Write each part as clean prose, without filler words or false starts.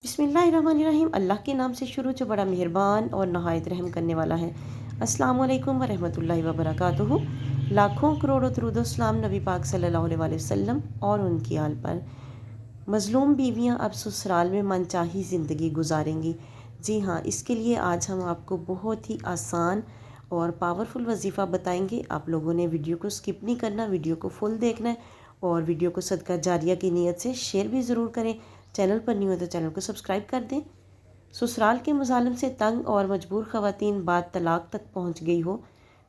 बिस्मिल्लाहिर्रहमानिर्रहीम। अल्लाह के नाम से शुरू जो बड़ा मेहरबान और नहायत रहम करने वाला है। अस्सलाम वालेकुम वरहमतुल्लाहि वबरकातुहू। लाखों करोड़ों दरूद सलाम नबी पाक सल्लल्लाहु अलैहि वसल्लम और उनकी आल पर। मज़लूम बीवियां अब ससुराल में मनचाही ज़िंदगी गुजारेंगी। जी हाँ, इसके लिए आज हम आपको बहुत ही आसान और पावरफुल वजीफ़ा बताएंगे। आप लोगों ने वीडियो को स्किप नहीं करना, वीडियो को फुल देखना है और वीडियो को सदका जारिया की नीयत से शेयर भी ज़रूर करें। चैनल पर नहीं हो तो चैनल को सब्सक्राइब कर दें। ससुराल के मुजालिम से तंग और मजबूर ख़वातीन बात तलाक तक पहुंच गई हो,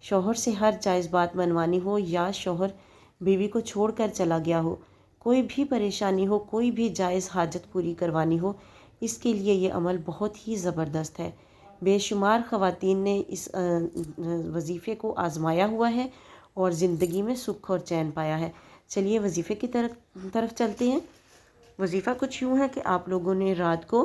शौहर से हर जायज़ बात मनवानी हो या शौहर बीवी को छोड़ कर चला गया हो, कोई भी परेशानी हो, कोई भी जायज़ हाजत पूरी करवानी हो, इसके लिए ये अमल बहुत ही ज़बरदस्त है। बेशुमार ख़वातीन ने इस वजीफ़े को आज़माया हुआ है और ज़िंदगी में सुख और चैन पाया है। चलिए वजीफ़े की तरफ चलते हैं। वजीफ़ा कुछ यूँ है कि आप लोगों ने रात को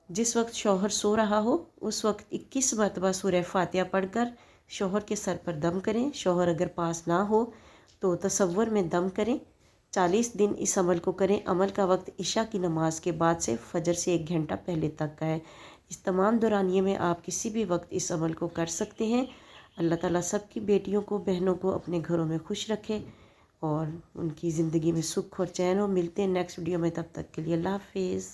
जिस वक्त शौहर सो रहा हो उस वक्त 21 मरतबा सूरह फातिहा पढ़कर शौहर के सर पर दम करें। शौहर अगर पास ना हो तो तसव्वुर में दम करें। 40 दिन इस अमल को करें। अमल का वक्त इशा की नमाज के बाद से फजर से 1 घंटा पहले तक का है। इस तमाम दौरानिए में आप किसी भी वक्त इस अमल को कर सकते हैं। अल्लाह ताला सबकी बेटियों को, बहनों को अपने घरों में खुश रखे और उनकी ज़िंदगी में सुख और चैन हो। मिलते हैं नेक्स्ट वीडियो में, तब तक के लिए अल्लाह हाफिज़।